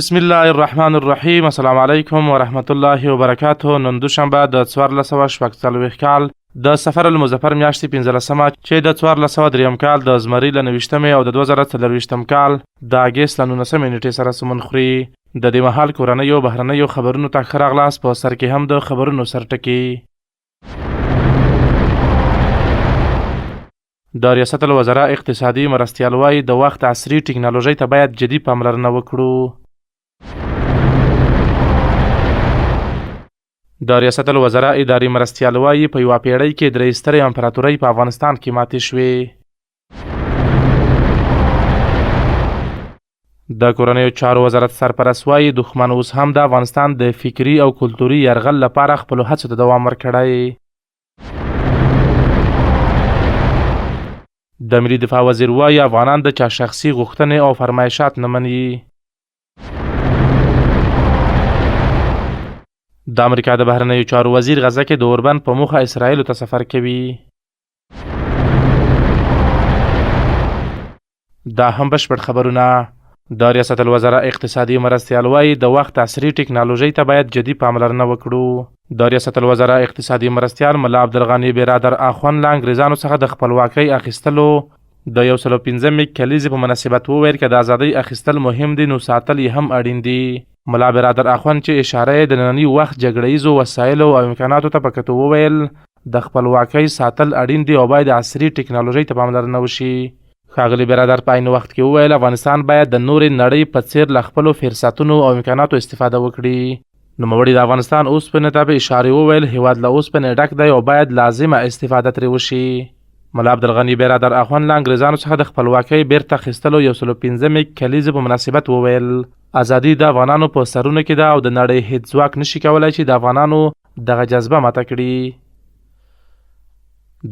بسم الله الرحمن الرحیم. السلام علیکم ورحمت الله وبرکاته. نن دوشنبه د 1440 کال د سفر المظفر میاشتې 15مه چې د 1403 کال د زمري له 29 او د 2024 کال د اګست له 19 نیټې سره سمون خوري. د دې مهال کورنیو بهرنیو خبرونو ته ښه راغلاست. په سر کې هم د خبرونو سرټکي. د ریاست الوزرا اقتصادي مرستیال وایي د وخت عصري ټکنالوژۍ ته باید جدي پاملرنه وکړو. د ریاست الوزرا اداري مرستیال وایي په یوه پیړۍ کې درې سترې امپراتورۍ په افغانستان کې ماتې شوې. د کورنیو چارو وزارت سرپرست وایي دښمن اوس هم د افغانستان د فکري او کلتوري یرغل لپاره خپلو هڅو ته دوام ورکړی. د ملي دفاع وزیر وایي افغانان د چا شخصي غوښتنې او فرمایشات نه مني. د امریکا د بهرنیو چارو وزیر غزه کې د اوربند په موخه اسرائیلو ته سفر کوي. دا هم بشپړ خبرونه. د ریاست الوزرا اقتصادي مرستیال وایي د وخت عصري ټکنالوژۍ ته باید جدي پاملرنه وکړو. د ریاست الوزرا اقتصادي مرستیال ملا عبدالغني برادر اخوند له انګریزانو څخه د خپلواکۍ اخیستلو د 115 کلیزې په مناسبت وویل که د ازادۍ اخیستل مهم دي نو ساتل یې هم اړین دي. ملا برادر اخوند چې اشاره یې د ننني وخت جګړهیزو وسایلو او امکاناتو ته په کتو وویل د خپلواکۍ ساتل اړین دي او باید عصري ټکنالوژۍ ته پاملرنه وشي. ښاغلي برادر په عین وخت کې وویل افغانستان باید د نورې نړۍ په څیر له خپلو فرصتونو او امکاناتو استفاده وکړي. نوموړي د افغانستان اوسپنې ته په اشارې وویل هیواد له اوسپنې ډک دی او باید لازمه استفاده ترې وشي. ملا عبدالغني برادر اخوند له انګریزانو څخه د خپلواکۍ بیرته اخیستلو 115 کلیزې په مناسبت وویل ازادي د افغانانو په سرونو کې ده او د نړۍ هیڅ ځواک نشي کولی چې د افغانانو دغه جذبه ماته کړي.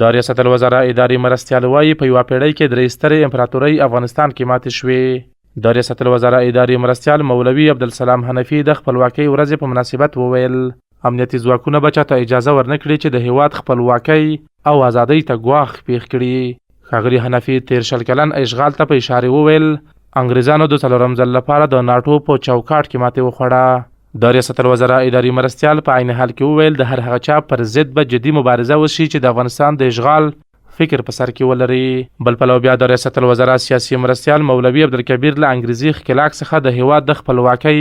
د ریاست الوزرا اداري مرستیال وایي په یوه پیړۍ کې درې سترې امپراتورۍ افغانستان کې ماتې شوې. د ریاست الوزرا اداري مرستیال مولوي عبدالسلام حنفي د خپلواکۍ ورځې په مناسبت وویل امنیتي ځواکونه به چاته اجازه ورنه کړي چې د هیواد خپلواکۍ او ازادۍ ته ګواښ پیښ کړي. ښاغلي حنفي 13 کلن اشغال ته په اشارې وویل انګریزانو د څلورم ځل لپاره د ناټو په چوکاټ کې ماتې وخوړه. د ریاست الوزرا اداري مرستیال په عین حال کې وویل د هر هغه چا پر ضد به جدي مبارزه وشي چې د افغانستان د اشغال فکر په سر کې ولري. بل پلو بیا د ریاست الوزرا سیاسي مرستیال مولوي عبدالکبیر له انګریزي ښکېلاک څخه د هیواد د خپلواکۍ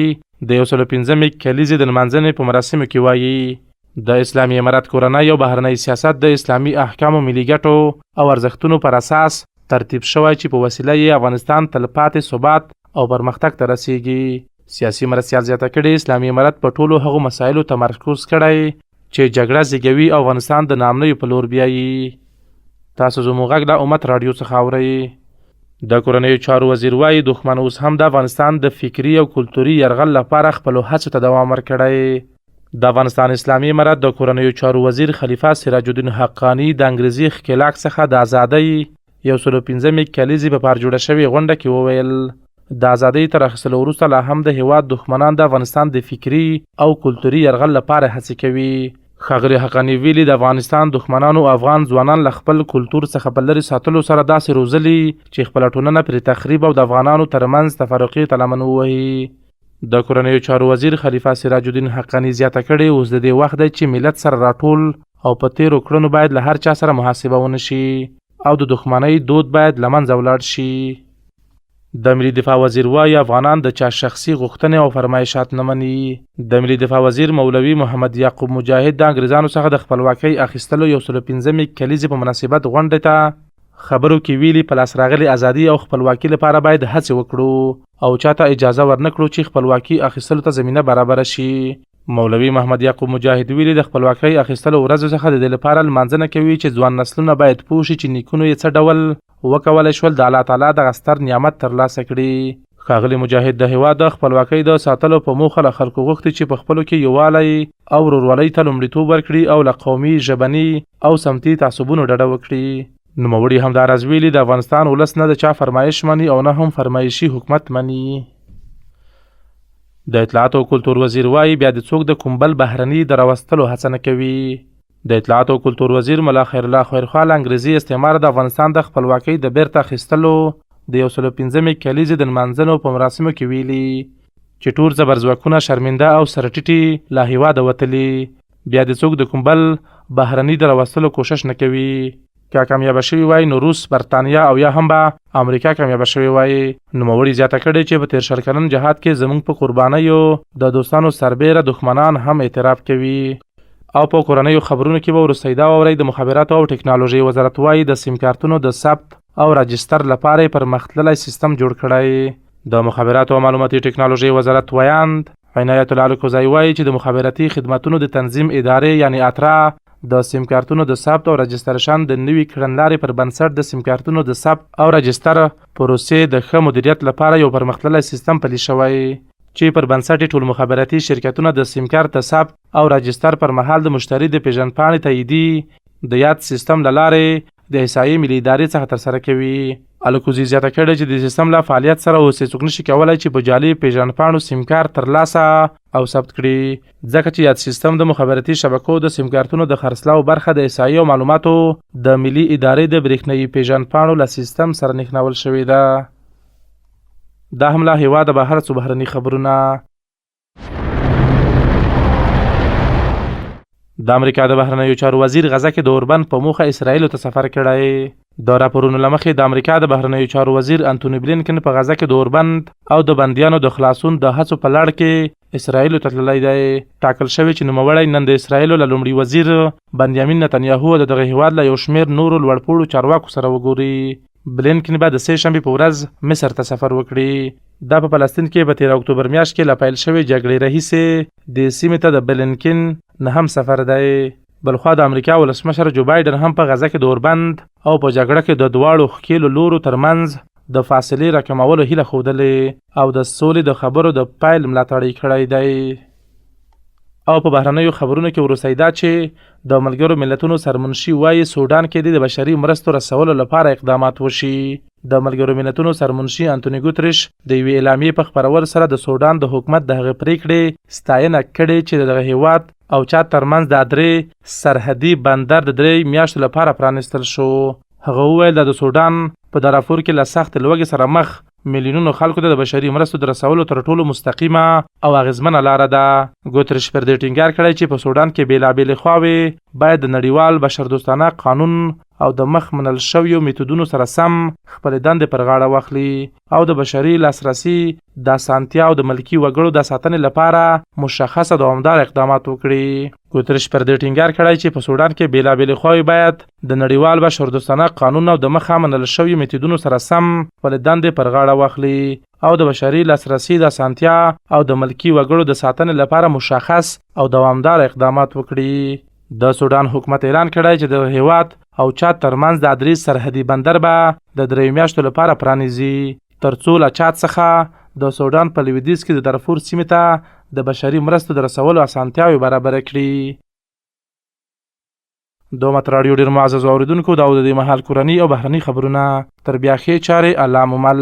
د 115 کلیزې د لمانځنې په مراسمو کې وایي د اسلامي امارت کورنۍ او بهرنی سیاست د اسلامي احکامو ملي ګټو او ارزښتونو پر اساس ترتیب شوی چې په وسیله یې افغانستان تلپاتې ثبات او پرمختګ ته رسیږي. سیاسي مرستیال زیاته کړې اسلامي امارت په ټولو هغو مسایلو تمرکز کړی چې جګړه زېږوي او افغانستان د ناامنیو په لور بیایي. تاسو زموږ غږ د امت راډیو څخه اورئ. د کورنیو چارو وزیر وایي دښمن اوس هم د افغانستان د فکري او کلتوري یرغل لپاره خپلو هڅو ته دوام ورکړی. د افغانستان اسلامي امارت د کورنیو چارو وزیر خلیفه سراج الدین حقانی د انګریزي ښکېلاک څخه د ازادۍ 115 کلیزې په پار جوړه شوې غونډه کې وویل د ازادۍ تر اخیستلو وروسته لا هم د هیواد دښمنان د افغانستان د فکري او کلتوري یرغل لپاره هڅې کوي. ښاغلي حقانی ویلي د افغانستان دښمنانو افغان ځوانان له خپل کلتور څخه په لرې ساتلو سره داسې روزلي چې خپله ټولنه پرې تخریب او د افغانانو ترمنځ تفرقې ته لمن ووهي. د کورنیو چارو وزیر خلیفه سراج الدین حقانی زیاته کړې اوس د دې وخت دی چې ملت سره راټول او په تیرو کړنو باید له هر چا سره محاسبه ونه شي او د دښمنۍ دود باید له منځه ولاړ شي. د ملي دفاع وزیر وایي افغانان د چا شخصي غوښتنې او فرمایشات نه مني. د ملي دفاع وزیر مولوي محمد یعقوب مجاهد د انګریزانو څخه د خپلواکۍ اخیستلو 115 کلیزې په مناسبت غونډې ته خبرو کې ویلي په لاس راغلي ازادي او خپلواکي لپاره باید هڅې وکړو او چاته اجازه ورنه کړو چې خپلواکي اخیستلو ته زمینه برابره شي. مولوي محمد یعقوب مجاهد ویلي د خپلواکۍ اخیستلو ورځو څخه د دې لپاره لمانځنه کوي چې ځوان نسلونه باید پوه شي چې نیکونو یې څه ډول وکولی شول د الله تعالی دغه ستر نعمت ترلاسه کړي. ښاغلي مجاهد د هیواد د خپلواکۍ د ساتلو په موخه له خلکو غوښتي چې په خپلو کې یووالی او ورورولۍ ته لومړیتوب ورکړي او له قومي ژبني او سمتي تعصبونو ډډه وکړي. نوموړي همداراز ویلي د افغانستان ولس نه د چا فرمایش مني او نه هم فرمایشي حکومت مني. د اطلاعات او کلتور وزیر وایي بیا د څوک د کوم بل بهرني د راوستلو هڅه نه کوي. د اطلاعات او کلتور وزیر ملا خیرالله خیرخواه انګریزي استعمار د افغانستان د خپلواکۍ د بیرته اخیستلو د 115 کلیزې د لمانځنو په مراسمو کې ویلي چې ټول زبرځواکونه شرمنده او سرټیټي له هېواده وتلي، بیا د څوک د کوم بل بهرني د راوستلو کوشش نه کوي. که کامیابه شوي وای نو روس، برطانیه او یا هم به امریکا کامیابه شوي وای. نوموړي زیاته کړې چې په 13 کلن جهاد کې زموږ په قربانیو د دوستانو سربیره دښمنان هم اعتراف کوي. او په کورنیو خبرونو کې به وروستی دا واورئ د مخابراتو او ټکنالوژۍ وزارت وایي د سیم کارتونو د ثبت او راجستر لپاره یې پرمختللی سیستم جوړ کړی. د مخابراتو او معلوماتي ټکنالوژۍ وزارت ویاند عنایت الله الکوزی وایي چې د مخابراتي خدماتو د تنظیم ادارې یعنی اترا د سیم کارتونو د ثبت او راجستریشن د نوي کړنلارې پر بنسټ د سیم کارتونو د ثبت او راجستر پروسې د ښه مدیریت لپاره یو پرمختللی سیستم پلی شوی چې پر بنسټ ټول مخابراتي شرکتونه د سیم کارت د ثبت او راجستر پر مهال د مشتری د پیژندپاڼې تاییدي د یاد سیستم له لارې د احصایې ملي ادارې څخه ترسره کوي. الکوزي زیاته کړې چې د سیستم له فعالیت سره اوس هیڅوک نشي کولی چې په جعلي پیژندپاڼو سیم کارت ترلاسه او ثبت کړي، ځکه چې یاد سیستم د مخابراتي شبکو د سیم کارتونو د خرڅلاو برخه د احصایې او معلوماتو د ملي ادارې د برېښنایي پیژندپاڼو له سیستم سره نښلول شوې ده. دا هم له هېواده بهر څو بهرني خبرونه. د امریکا د بهرنیو چارو وزیر غزه کې د اوربند په موخه اسرائیل ته سفر کړی. د راپورونو له مخې د امریکا د بهرنیو چارو وزیر انټوني بلینکن په غزه کې د اوربند او د بندیانو د خلاصون د هڅو په لړ کې اسرائیل ته تللی دی. ټاکل شوی چې نوموړی نن د اسرائیل له لومړي وزیر بنیامین نتنیاهو د دغه هیواد له یو شمېر نورو لوړپوړو چارواکو سره وګوري. بلینکن به د 3 شنبې په ورځ مصر ته سفر وکړي. دا په فلسطین کې په 13 اکتوبر میاشت کې له پیل شوې جګړې راهیسې د سیمې ته د بلینکن نه هم سفر دی. بلخوا د امریکا ولسمشر جو بایډن هم په غزه کې د اوربند او په جګړه کې د دواړو ښکېلو لورو ترمنځ د فاصلې راکمولو هیله ښودلې او د سولې د خبرو د پیل ملاتړ یې کړی دی. او په بهرنیو خبرونو کې وروستی دا چې د ملګرو ملتونو سرمنشي وایي سودان کې د بشري مرستو رسولو لپاره اقدامات وشي. د ملګرو ملتونو سرمنشي انټوني ګوتریش د یوې اعلامیې په خپرولو سره د سودان د حکومت د هغې پریکړې ستاینه کړې چې د دغه هیواد او چاد ترمنځ د 3 سرحدي بندر د 3 میاشتو لپاره پرانیستل شو. هغه وویل د سودان په دارفور کې له سخت لوږې سره مخ میلیونونو خلکو ته د بشري مرستو د رسولو تر ټولو مستقیمه او اغیزمنه لاره ده. ګوتریش پر دې ټینګار کړی چې په سودان کې بېلابېلې خواوې باید د نړیوال بشردوستانه قانون او د مخ منل شویو میتودونو سره سم خپلې دندې پر غاړه واخلي او د بشري لاسرسي د اسانتیا او د ملکي وګړو د ساتنې لپاره مشخص او دوامدار اقدامات وکړي. ګوتریش پر دې ټینګار کړی چې په سودان کې بېلابېلې خواوې باید د نړیوال بشردوستانه قانون او د مخه منل شویو میتودونو سره سم خپلې دندې پر غاړه واخلي او د بشري لاسرسي د اسانتیا او د ملکي وګړو د ساتنې لپاره مشخص او دوامدار اقدامات وکړي. د سودان حکومت اعلان کړی چې د هیواد او چاد ترمنځ د 3 سرحدي بندر به د 3 میاشتو لپاره پرانیزي ترڅو له چاد څخه د سودان په لویدیځ کې د دارفور سیمې ته د بشري مرستو د رسولو اسانتیاوې برابره کړي. دومت راډیو ډېر معزز اوریدونکو دا د دې مهال کورني او بهرني خبرونه تر بیا ښې چارې الله ممل.